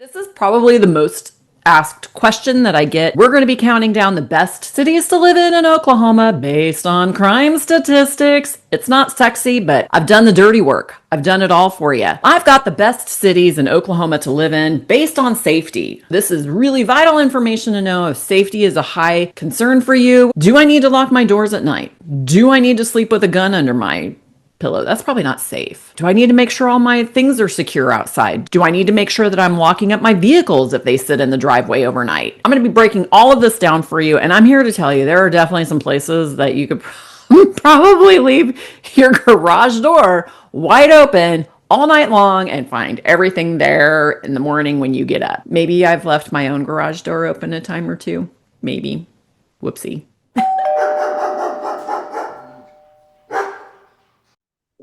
This is probably the most asked question that I get. We're going to be counting down the best cities to live in Oklahoma based on crime statistics. It's not sexy, but I've done the dirty work. I've done it all for you. I've got the best cities in Oklahoma to live in based on safety. This is really vital information to know if safety is a high concern for you. Do I need to lock my doors at night? Do I need to sleep with a gun under my pillow? That's probably not safe. Do I need to make sure all my things are secure outside? Do I need to make sure that I'm locking up my vehicles if they sit in the driveway overnight? I'm going to be breaking all of this down for you, and I'm here to tell you there are definitely some places that you could probably leave your garage door wide open all night long and find everything there in the morning when you get up. Maybe I've left my own garage door open a time or two. Maybe. Whoopsie.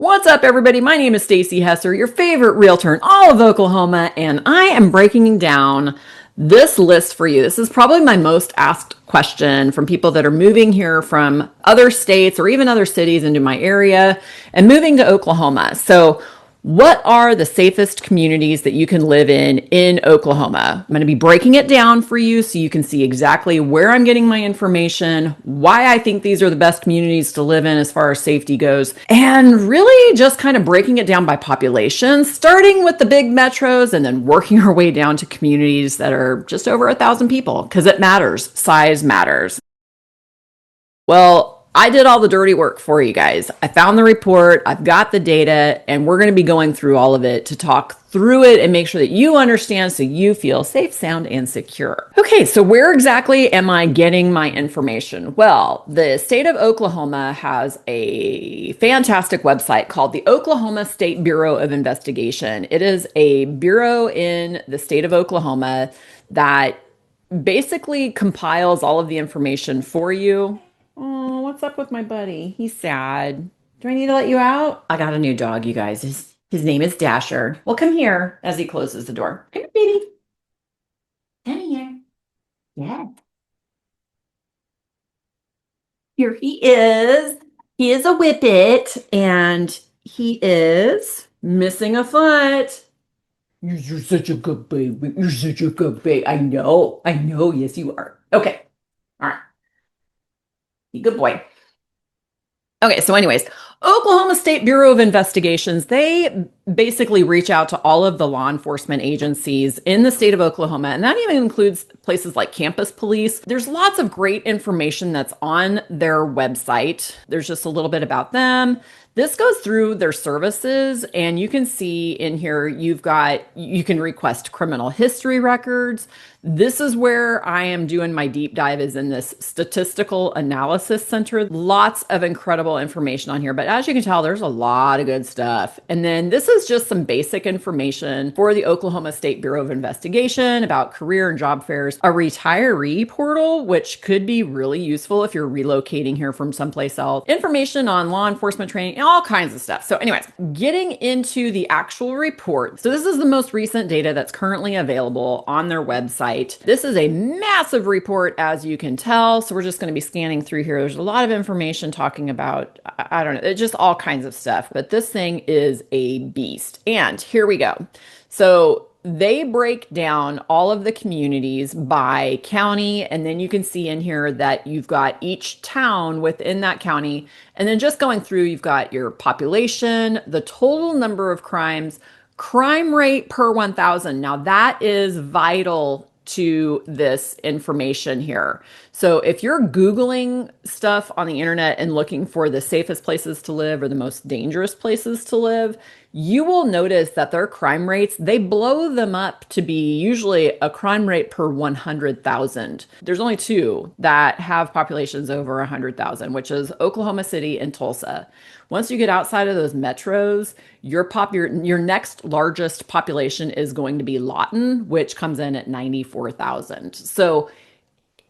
What's up, everybody? My name is Stacy Hesser, your favorite realtor in all of Oklahoma, and I am breaking down this list for you. This is probably my most asked question from people that are moving here from other states or even other cities into my area and moving to Oklahoma. So, what are the safest communities that you can live in Oklahoma? I'm going to be breaking it down for you so you can see exactly where I'm getting my information, why I think these are the best communities to live in as far as safety goes, and really just kind of breaking it down by population, starting with the big metros and then working our way down to communities that are just over 1,000 people, because it matters. Size matters. Well, I did all the dirty work for you guys. I found the report, I've got the data, and we're going to be going through all of it to talk through it and make sure that you understand so you feel safe, sound, and secure. Okay, so where exactly am I getting my information? Well, the state of Oklahoma has a fantastic website called the Oklahoma State Bureau of Investigation. It is a bureau in the state of Oklahoma that basically compiles all of the information for you. Oh, what's up with my buddy? He's sad. Do I need to let you out? I got a new dog, you guys. His name is Dasher. Well, come here as he closes the door. Come here, baby. Come here. Yeah. Here he is. He is a whippet, and he is missing a foot. You're such a good baby. You're such a good baby. I know. I know. Yes, you are. Okay. All right. You good boy. Okay, so anyways, Oklahoma State Bureau of Investigations, they basically reach out to all of the law enforcement agencies in the state of Oklahoma, and that even includes places like campus police. There's lots of great information that's on their website. There's just a little bit about them. This goes through their services, and you can see in here you can request criminal history records. This is where I am doing my deep dive, is in this statistical analysis center. Lots of incredible information on here, but as you can tell, there's a lot of good stuff. And then this is just some basic information for the Oklahoma State Bureau of Investigation about career and job fairs, a retiree portal, which could be really useful if you're relocating here from someplace else, information on law enforcement training, and all kinds of stuff. So anyways, getting into the actual report. So this is the most recent data that's currently available on their website. This is a massive report, as you can tell. So we're just going to be scanning through here. There's a lot of information talking about, I don't know, just all kinds of stuff. But this thing is a beast. And here we go. So they break down all of the communities by county, and then you can see in here that you've got each town within that county. And then just going through, you've got your population, the total number of crimes, crime rate per 1,000. Now that is vital to this information here. So if you're Googling stuff on the internet and looking for the safest places to live or the most dangerous places to live, you will notice that their crime rates, they blow them up to be usually a crime rate per 100,000. There's only two that have populations over 100,000, which is Oklahoma City and Tulsa. Once you get outside of those metros, your next largest population is going to be Lawton, which comes in at 94,000. So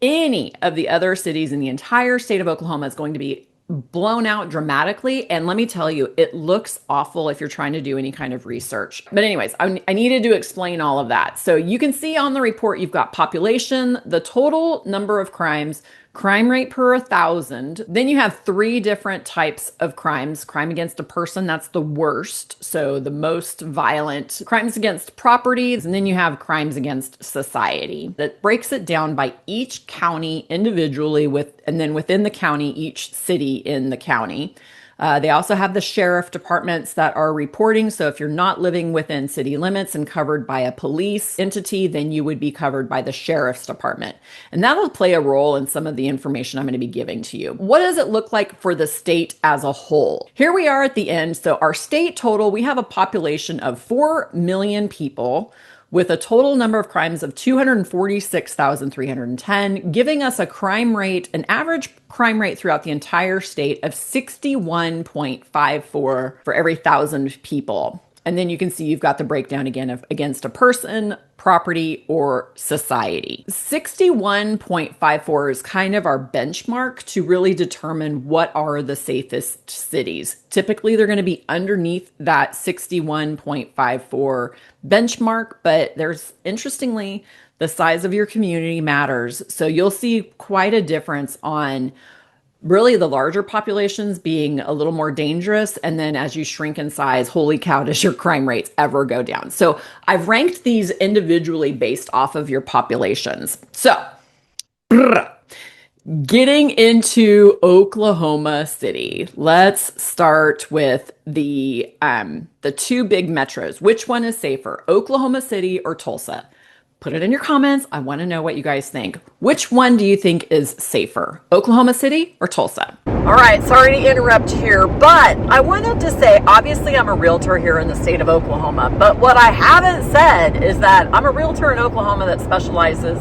any of the other cities in the entire state of Oklahoma is going to be blown out dramatically. And let me tell you, it looks awful if you're trying to do any kind of research. But anyways, I needed to explain all of that. So you can see on the report, you've got population, the total number of crimes Crime rate per 1,000. Then you have three different types of crimes. Crime against a person, that's the worst. So the most violent. Crimes against properties. And then you have crimes against society. That breaks it down by each county individually and then within the county, each city in the county. They also have the sheriff departments that are reporting. So if you're not living within city limits and covered by a police entity, then you would be covered by the sheriff's department. And that'll play a role in some of the information I'm going to be giving to you. What does it look like for the state as a whole? Here we are at the end. So our state total, we have a population of 4 million people, with a total number of crimes of 246,310, giving us a crime rate, an average crime rate throughout the entire state of 61.54 for every 1,000 people. And then you can see you've got the breakdown again of against a person, property, or society. 61.54 is kind of our benchmark to really determine what are the safest cities. Typically, they're going to be underneath that 61.54 benchmark, but interestingly, the size of your community matters. So you'll see quite a difference on really the larger populations being a little more dangerous. And then as you shrink in size, holy cow, does your crime rates ever go down? So I've ranked these individually based off of your populations. So getting into Oklahoma City, let's start with the two big metros. Which one is safer, Oklahoma City or Tulsa? Put it in your comments. I want to know what you guys think. Which one do you think is safer, Oklahoma City or Tulsa? All right, sorry to interrupt here, but I wanted to say, obviously I'm a realtor here in the state of Oklahoma, but what I haven't said is that I'm a realtor in Oklahoma that specializes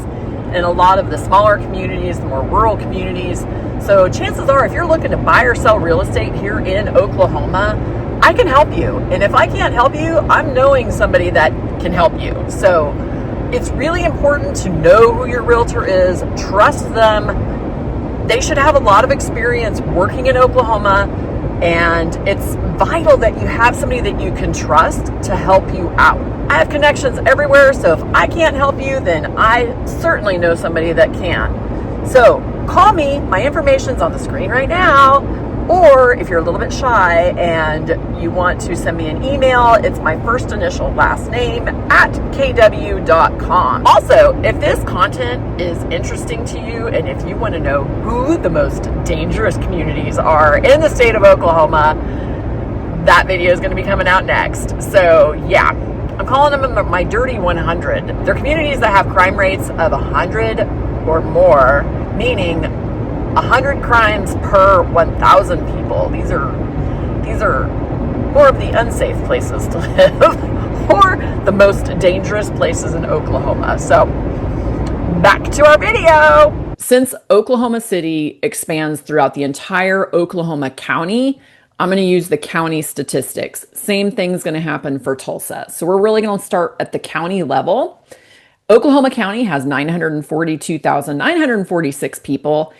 in a lot of the smaller communities, the more rural communities. So chances are, if you're looking to buy or sell real estate here in Oklahoma, I can help you. And if I can't help you, I'm knowing somebody that can help you. So it's really important to know who your realtor is, trust them. They should have a lot of experience working in Oklahoma, and it's vital that you have somebody that you can trust to help you out. I have connections everywhere, so if I can't help you, then I certainly know somebody that can. So call me, my information's on the screen right now, or if you're a little bit shy and you want to send me an email, it's my first initial last name at kw.com. Also, if this content is interesting to you and if you want to know who the most dangerous communities are in the state of Oklahoma, that video is going to be coming out next. So yeah, I'm calling them my Dirty 100. They're communities that have crime rates of 100 or more, meaning 100 crimes per 1,000 people. These are more of the unsafe places to live or the most dangerous places in Oklahoma. So back to our video. Since Oklahoma City expands throughout the entire Oklahoma County, I'm going to use the county statistics. Same thing's going to happen for Tulsa. So we're really going to start at the county level. Oklahoma County has 942,946 people.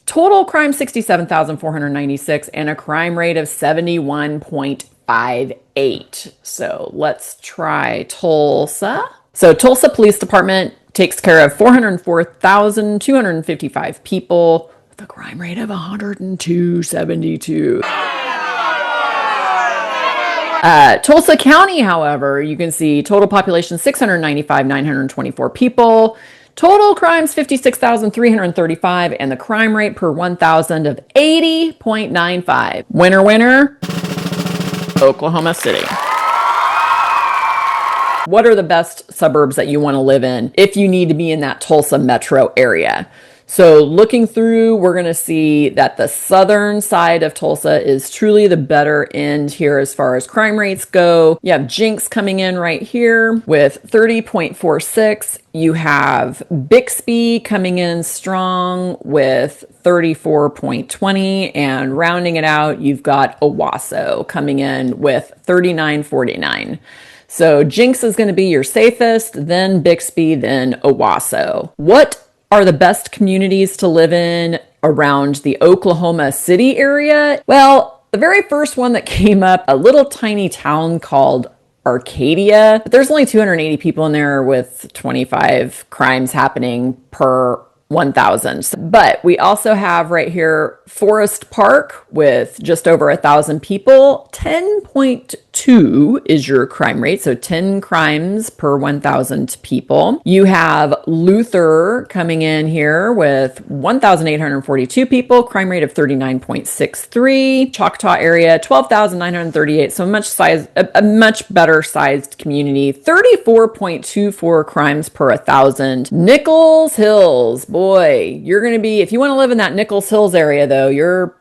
Total crime, 67,496, and a crime rate of 71.58. So let's try Tulsa. So Tulsa Police Department takes care of 404,255 people with a crime rate of 102.72. Tulsa County, however, you can see total population 695,924 people. Total crimes, 56,335, and the crime rate per 1,000 of 80.95. Winner, winner, Oklahoma City. What are the best suburbs that you want to live in if you need to be in that Tulsa metro area? So looking through, we're going to see that the southern side of Tulsa is truly the better end here as far as crime rates go. You have Jinx coming in right here with 30.46. You have Bixby coming in strong with 34.20, and rounding it out, you've got Owasso coming in with 39.49. So Jinx is going to be your safest, then Bixby, then Owasso. What are the best communities to live in around the Oklahoma City area? Well, the very first one that came up, a little tiny town called Arcadia, but there's only 280 people in there with 25 crimes happening per 1,000. But we also have right here Forest Park with just over 1,000 people. 10.2 is your crime rate, so 10 crimes per 1,000 people. You have Luther coming in here with 1,842 people, crime rate of 39.63. Choctaw area, 12,938, so a much better sized community. 34.24 crimes per 1,000. Nichols Hills, boy, you're going to be, if you want to live in that Nichols Hills area though, your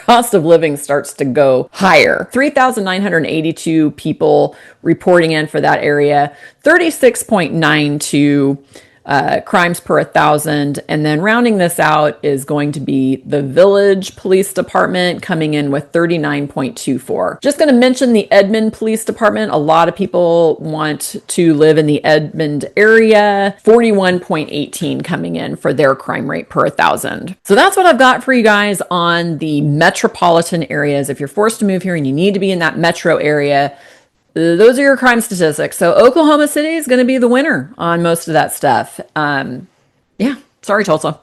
cost of living starts to go higher. 3,982 people reporting in for that area, 36.92 crimes per 1,000. And then rounding this out is going to be the Village Police Department coming in with 39.24. Just going to mention the Edmond Police Department. A lot of people want to live in the Edmond area. 41.18 coming in for their crime rate per 1,000. So that's what I've got for you guys on the metropolitan areas. If you're forced to move here and you need to be in that metro area, those are your crime statistics. So Oklahoma City is going to be the winner on most of that stuff. Yeah, sorry, Tulsa.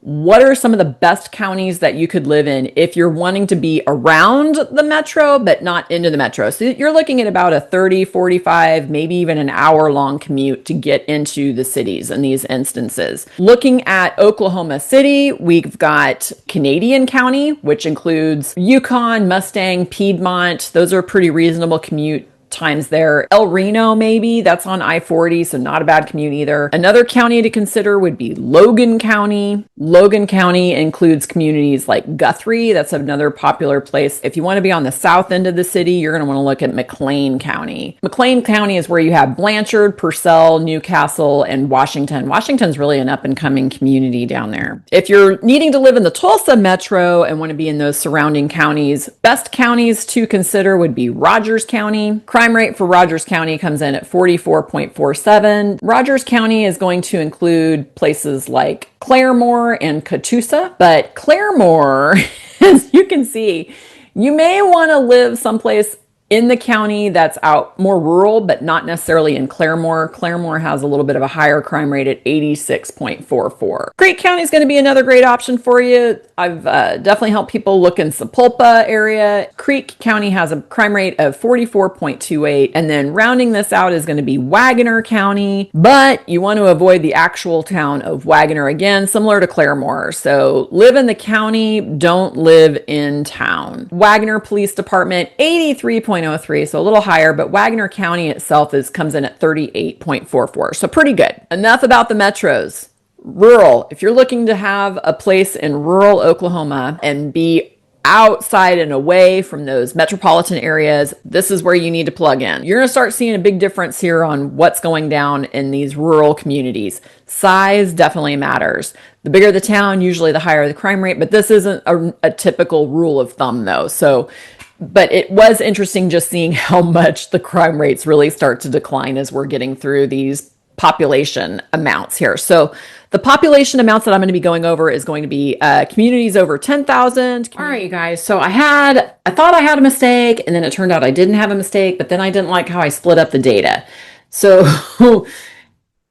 What are some of the best counties that you could live in if you're wanting to be around the metro, but not into the metro? So you're looking at about a 30, 45, maybe even an hour long commute to get into the cities in these instances. Looking at Oklahoma City, we've got Canadian County, which includes Yukon, Mustang, Piedmont. Those are pretty reasonable commute times there. El Reno, maybe, that's on I-40, so not a bad commute either. Another county to consider would be Logan County. Logan County includes communities like Guthrie. That's another popular place. If you want to be on the south end of the city, you're going to want to look at McLean County. McLean County is where you have Blanchard, Purcell, Newcastle, and Washington. Washington's really an up-and-coming community down there. If you're needing to live in the Tulsa metro and want to be in those surrounding counties, best counties to consider would be Rogers County. Crime rate for Rogers County comes in at 44.47. Rogers County is going to include places like Claremore and Catoosa, but Claremore, as you can see, you may want to live someplace in the county that's out more rural, but not necessarily in Claremore. Claremore has a little bit of a higher crime rate at 86.44. Creek County is going to be another great option for you. I've definitely helped people look in Sapulpa area. Creek County has a crime rate of 44.28. And then rounding this out is going to be Wagoner County, but you want to avoid the actual town of Wagoner, again, similar to Claremore. So live in the county, don't live in town. Wagoner Police Department, 83.03, so a little higher, but Wagoner County itself comes in at 38.44, so pretty good. Enough about the metros. Rural, if you're looking to have a place in rural Oklahoma and be outside and away from those metropolitan areas, this is where you need to plug in. You're going to start seeing a big difference here on what's going down in these rural communities. Size definitely matters. The bigger the town, usually the higher the crime rate, but this isn't a typical rule of thumb though. But it was interesting just seeing how much the crime rates really start to decline as we're getting through these population amounts here. So the population amounts that I'm going to be going over is going to be communities over 10,000. All right, you guys. So I thought I had a mistake, and then it turned out I didn't have a mistake, but then I didn't like how I split up the data. So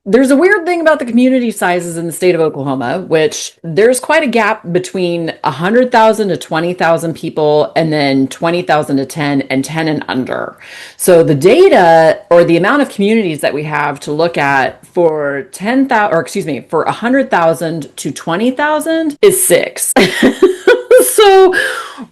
there's a weird thing about the community sizes in the state of Oklahoma, which there's quite a gap between 100,000 to 20,000 people, and then 20,000 to 10 and 10 and under. So the data, or the amount of communities that we have to look at for 100,000 to 20,000 is 6. So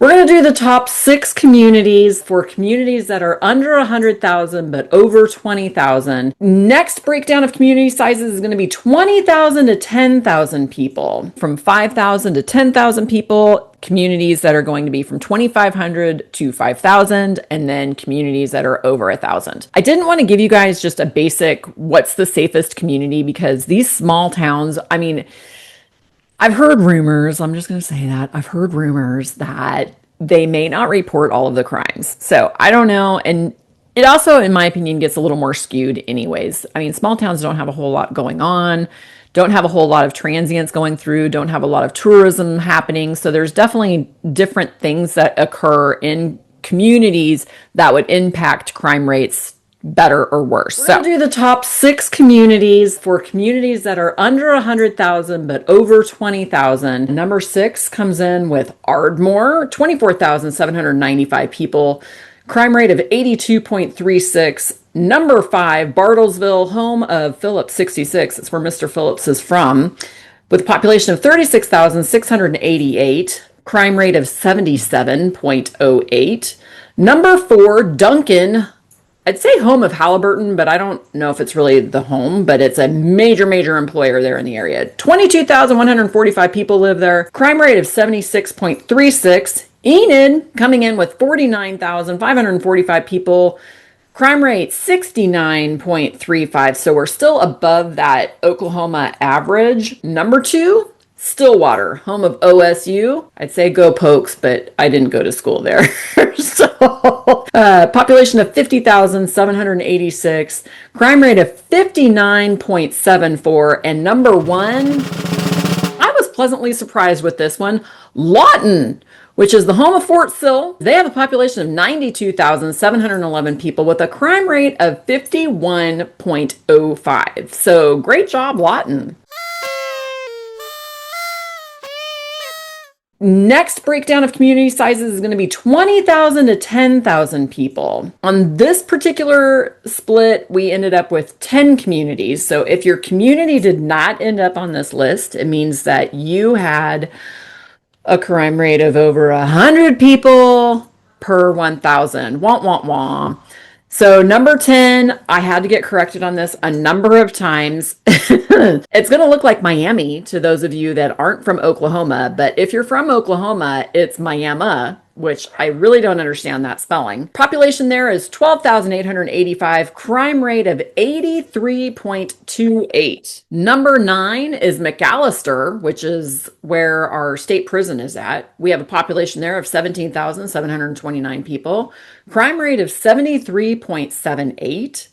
we're going to do the top 6 communities for communities that are under 100,000 but over 20,000. Next breakdown of community sizes is going to be 20,000 to 10,000 people. From 5,000 to 10,000 people, communities that are going to be from 2,500 to 5,000, and then communities that are over 1,000. I didn't want to give you guys just a basic what's the safest community, because these small towns, I mean, I've heard rumors, I'm just going to say that, I've heard rumors that they may not report all of the crimes. So I don't know. And it also, in my opinion, gets a little more skewed anyways. I mean, small towns don't have a whole lot going on, don't have a whole lot of transients going through, don't have a lot of tourism happening. So there's definitely different things that occur in communities that would impact crime rates better or worse. We're going to do the top 6 communities for communities that are under 100,000 but over 20,000. Number 6 comes in with Ardmore, 24,795 people, crime rate of 82.36. Number 5, Bartlesville, home of Phillips 66. It's where Mr. Phillips is from, with a population of 36,688, crime rate of 77.08. Number 4, Duncan, I'd say home of Halliburton, but I don't know if it's really the home, but it's a major employer there in the area. 22,145 people live there. Crime rate of 76.36. Enid coming in with 49,545 people. Crime rate 69.35. So we're still above that Oklahoma average. Number 2, Stillwater, home of OSU. I'd say go Pokes, but I didn't go to school there. So, population of 50,786, crime rate of 59.74, and number 1, I was pleasantly surprised with this one, Lawton, which is the home of Fort Sill. They have a population of 92,711 people with a crime rate of 51.05. So great job, Lawton. Next breakdown of community sizes is going to be 20,000 to 10,000 people. On this particular split, we ended up with 10 communities. So if your community did not end up on this list, it means that you had a crime rate of over 100 people per 1,000. Womp, womp, womp. So number 10, I had to get corrected on this a number of times. It's going to look like Miami to those of you that aren't from Oklahoma, but if you're from Oklahoma, it's Miami, which I really don't understand that spelling. Population there is 12,885, crime rate of 83.28. Number 9 is McAllister, which is where our state prison is at. We have a population there of 17,729 people, crime rate of 73.78.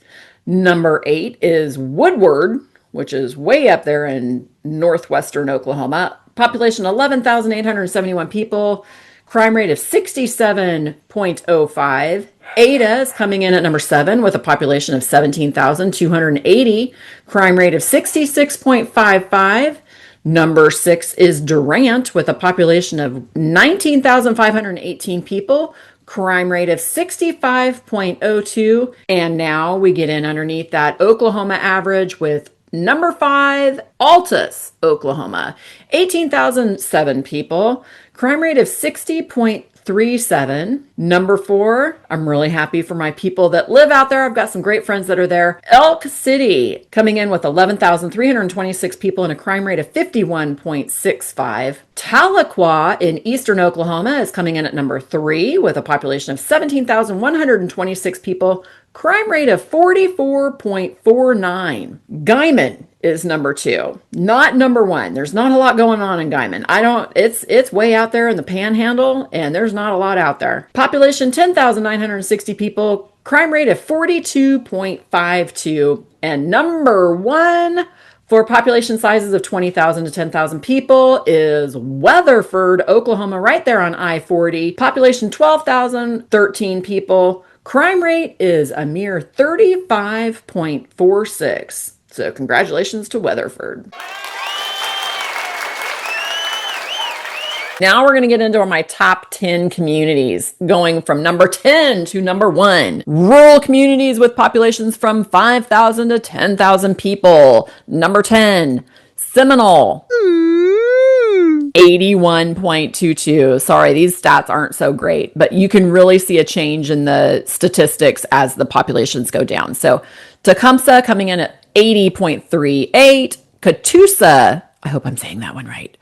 Number 8 is Woodward, which is way up there in northwestern Oklahoma. Population 11,871 people. Crime rate of 67.05. Ada is coming in at number 7 with a population of 17,280. Crime rate of 66.55. Number 6 is Durant with a population of 19,518 people. Crime rate of 65.02. And now we get in underneath that Oklahoma average with number 5, Altus, Oklahoma, 18,007 people, crime rate of 60.37. Number 4, I'm really happy for my people that live out there. I've got some great friends that are there. Elk City, coming in with 11,326 people and a crime rate of 51.65. Tahlequah in eastern Oklahoma is coming in at number 3 with a population of 17,126 people, crime rate of 44.49. Guyman is number 2, not number 1. There's not a lot going on in Guyman. It's way out there in the panhandle, and there's not a lot out there. Population 10,960 people, crime rate of 42.52. And number 1 for population sizes of 20,000 to 10,000 people is Weatherford, Oklahoma, right there on I-40. Population 12,013 people. Crime rate is a mere 35.46. So congratulations to Weatherford. Now we're going to get into my top 10 communities, going from number 10 to number 1. Rural communities with populations from 5,000 to 10,000 people. Number 10, Seminole. 81.22. Sorry, these stats aren't so great, but you can really see a change in the statistics as the populations go down. So Tecumseh coming in at 80.38. Catoosa, I hope I'm saying that one right,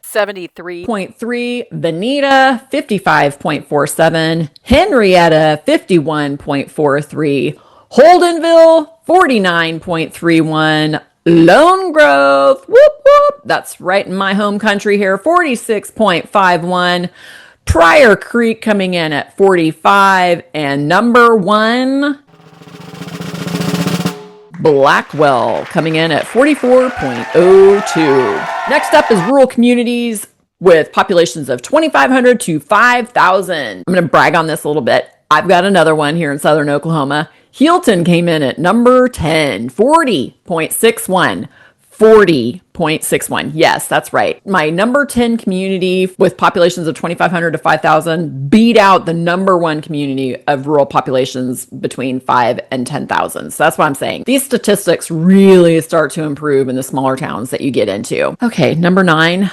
73.3. Veneta, 55.47. Henrietta, 51.43. Holdenville, 49.31. Lone Grove, whoop, whoop, that's right in my home country here, 46.51. Pryor Creek coming in at 45. And number 1, Blackwell coming in at 44.02. Next up is rural communities with populations of 2,500 to 5,000. I'm going to brag on this a little bit. I've got another one here in southern Oklahoma. Healton came in at number 10, 40.61. 40.61. Yes, that's right. My number 10 community with populations of 2,500 to 5,000 beat out the number 1 community of rural populations between 5 and 10,000. So that's what I'm saying. These statistics really start to improve in the smaller towns that you get into. Okay, number 9.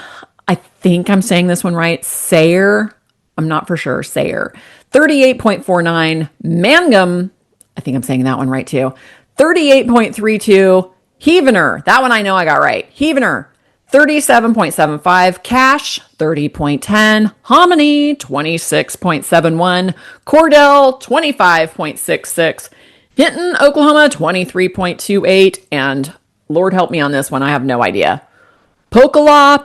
I think I'm saying this one right. Sayre. I'm not for sure. Sayre. 38.49. Mangum. I think I'm saying that one right too. 38.32. Heavener, that one I know I got right. Heavener, 37.75. Cache, 30.10. Hominy, 26.71. Cordell, 25.66. Hinton, Oklahoma, 23.28. And Lord help me on this one, I have no idea. Pocola,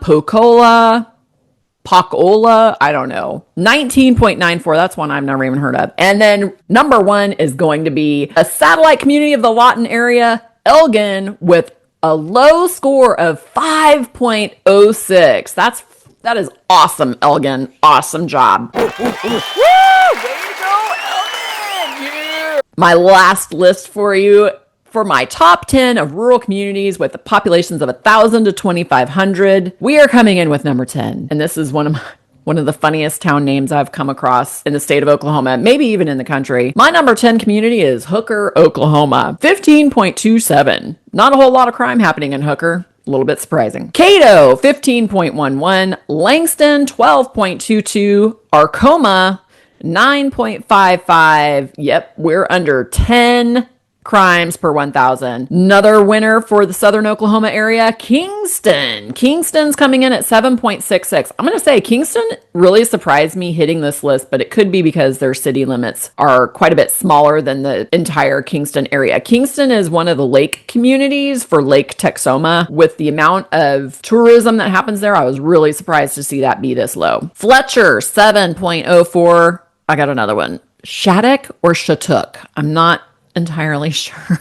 I don't know. 19.94. That's one I've never even heard of. And then number 1 is going to be a satellite community of the Lawton area, Elgin, with a low score of 5.06. That is awesome, Elgin. Awesome job. Woo! Way to go, Elgin! Yeah! My last list for you for my top 10 of rural communities with the populations of 1,000 to 2,500. We are coming in with number 10. And this is one of the funniest town names I've come across in the state of Oklahoma, maybe even in the country. My number 10 community is Hooker, Oklahoma, 15.27. Not a whole lot of crime happening in Hooker. A little bit surprising. Cato, 15.11. Langston, 12.22. Arcoma, 9.55. Yep, we're under 10 crimes per 1,000. Another winner for the southern Oklahoma area, Kingston. Kingston's coming in at 7.66. I'm going to say Kingston really surprised me hitting this list, but it could be because their city limits are quite a bit smaller than the entire Kingston area. Kingston is one of the lake communities for Lake Texoma. With the amount of tourism that happens there, I was really surprised to see that be this low. Fletcher, 7.04. I got another one. Shattuck or Shattuck? I'm not entirely sure.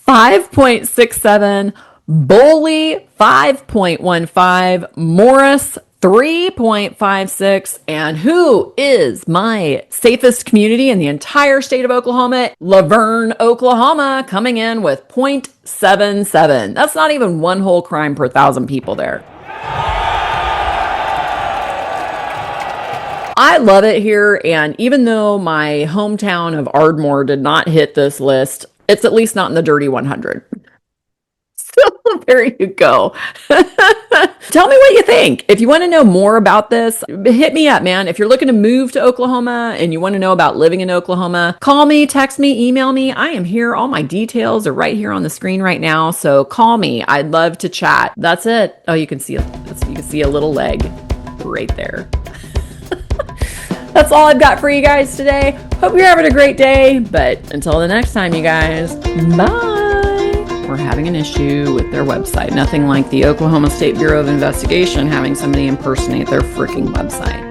5.67. Boley, 5.15. Morris, 3.56. And who is my safest community in the entire state of Oklahoma? Laverne, Oklahoma, coming in with 0.77. That's not even one whole crime per 1,000 people there. I love it here, and even though my hometown of Ardmore did not hit this list, it's at least not in the Dirty 100. So there you go. Tell me what you think. If you want to know more about this, hit me up, man. If you're looking to move to Oklahoma and you want to know about living in Oklahoma, call me, text me, email me. I am here. All my details are right here on the screen right now. So call me. I'd love to chat. That's it. Oh, you can see a little leg right there. That's all I've got for you guys today. Hope you're having a great day. But until the next time, you guys, bye. We're having an issue with their website. Nothing like the Oklahoma State Bureau of Investigation having somebody impersonate their freaking website.